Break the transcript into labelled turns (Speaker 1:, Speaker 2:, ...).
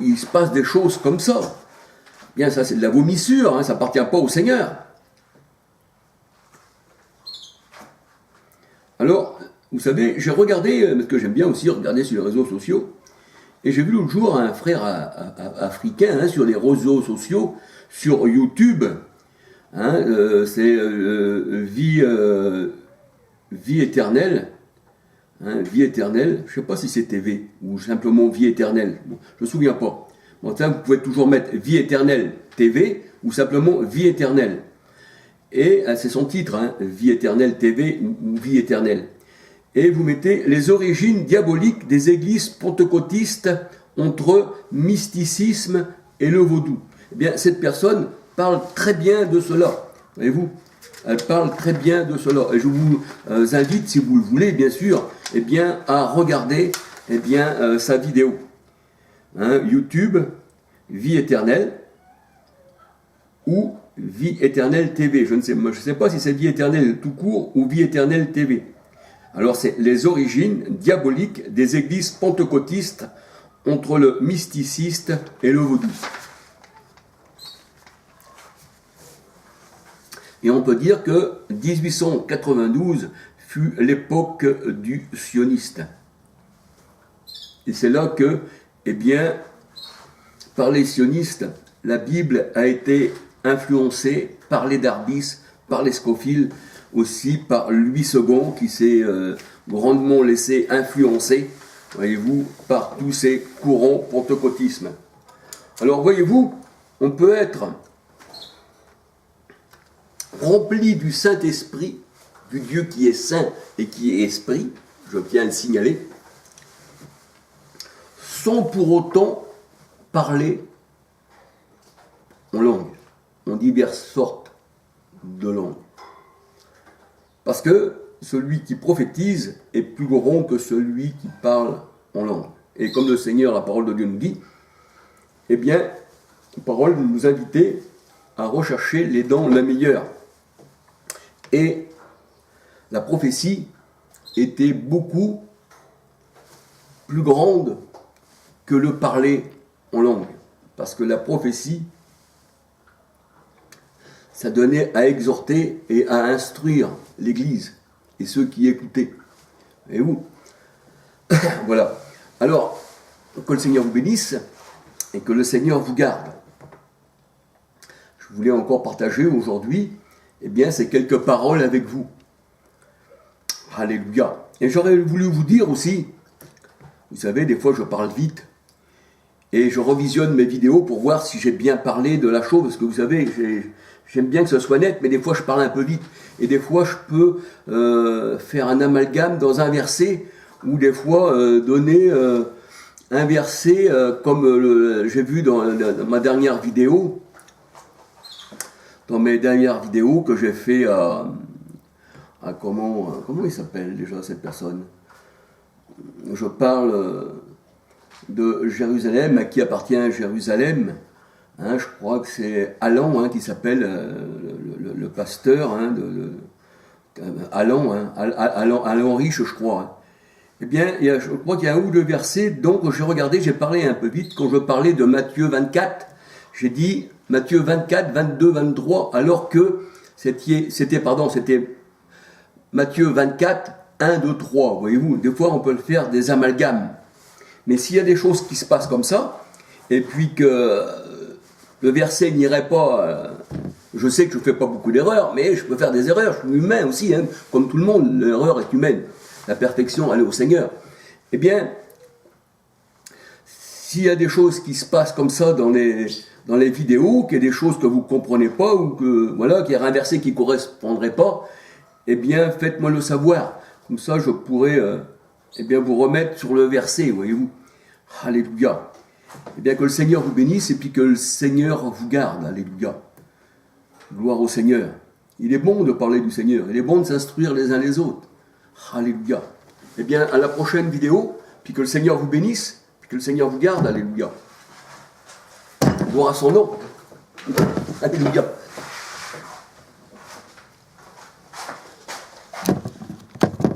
Speaker 1: il se passe des choses comme ça. Bien, ça c'est de la vomissure, hein, ça appartient pas au Seigneur. Alors, vous savez, j'ai regardé, parce que j'aime bien aussi regarder sur les réseaux sociaux, et j'ai vu l'autre jour un frère africain hein, sur les réseaux sociaux, sur YouTube, hein, c'est vie éternelle, hein, vie éternelle, je ne sais pas si c'est TV, ou simplement vie éternelle, bon, je ne me souviens pas. Bon, ça, vous pouvez toujours mettre vie éternelle TV, ou simplement vie éternelle. Et c'est son titre, hein, vie éternelle TV ou vie éternelle. Et vous mettez les origines diaboliques des églises pentecôtistes entre mysticisme et le vaudou. Eh bien, cette personne parle très bien de cela. Voyez-vous, elle parle très bien de cela. Et je vous invite, si vous le voulez, bien sûr, eh bien, à regarder eh bien, sa vidéo. Hein, YouTube, Vie éternelle, ou Vie éternelle TV. Je ne sais pas si c'est Vie éternelle tout court ou Vie éternelle TV. Alors c'est les origines diaboliques des églises pentecôtistes entre le mysticiste et le vaudou. Et on peut dire que 1892 fut l'époque du sioniste. Et c'est là que, eh bien, par les sionistes, la Bible a été influencée par les Darbis, par les Scofield, aussi par Louis II qui s'est grandement laissé influencer, voyez-vous, par tous ces courants pentecôtisme. Alors voyez-vous, on peut être rempli du Saint-Esprit, du Dieu qui est saint et qui est esprit, je tiens à le signaler, sans pour autant parler en langue, en diverses sortes de langues. Parce que celui qui prophétise est plus grand que celui qui parle en langue. Et comme le Seigneur, la parole de Dieu nous dit, eh bien, la parole nous invitait à rechercher les dents la meilleure. Et la prophétie était beaucoup plus grande que le parler en langue. Parce que la prophétie, ça donnait à exhorter et à instruire l'Église et ceux qui écoutaient. Et vous voilà. Alors, que le Seigneur vous bénisse et que le Seigneur vous garde. Je voulais encore partager aujourd'hui, eh bien, ces quelques paroles avec vous. Alléluia. Et j'aurais voulu vous dire aussi, vous savez, des fois je parle vite, et je revisionne mes vidéos pour voir si j'ai bien parlé de la chose, parce que vous savez, j'aime bien que ce soit net, mais des fois je parle un peu vite, et des fois je peux faire un amalgame dans un verset, ou des fois donner un verset comme j'ai vu dans ma dernière vidéo, dans mes dernières vidéos que j'ai fait à comment il s'appelle déjà cette personne? Je parle de Jérusalem, à qui appartient Jérusalem. Hein, je crois que c'est Alan hein, qui s'appelle le pasteur hein, Alan, hein, Alan Riche, je crois. Hein. Eh bien, je crois qu'il y a un ou deux versets, donc j'ai regardé, j'ai parlé un peu vite, quand je parlais de Matthieu 24, j'ai dit Matthieu 24, 22, 23, alors que c'était Matthieu 24, 1, 2, 3, voyez-vous, des fois on peut le faire des amalgames. Mais s'il y a des choses qui se passent comme ça, et puis que le verset n'irait pas, je sais que je ne fais pas beaucoup d'erreurs, mais je peux faire des erreurs, je suis humain aussi, hein, comme tout le monde, l'erreur est humaine, la perfection elle est au Seigneur. Eh bien, s'il y a des choses qui se passent comme ça dans les vidéos, qu'il y a des choses que vous ne comprenez pas, ou que voilà, qu'il y a un verset qui ne correspondrait pas, eh bien, faites-moi le savoir. Comme ça, je pourrais eh bien, vous remettre sur le verset, voyez-vous. Alléluia. Eh bien, que le Seigneur vous bénisse et puis que le Seigneur vous garde. Alléluia. Gloire au Seigneur. Il est bon de parler du Seigneur. Il est bon de s'instruire les uns les autres. Alléluia. Eh bien, à la prochaine vidéo, puis que le Seigneur vous bénisse, puis que le Seigneur vous garde. Alléluia. Gloire à son nom. Alléluia.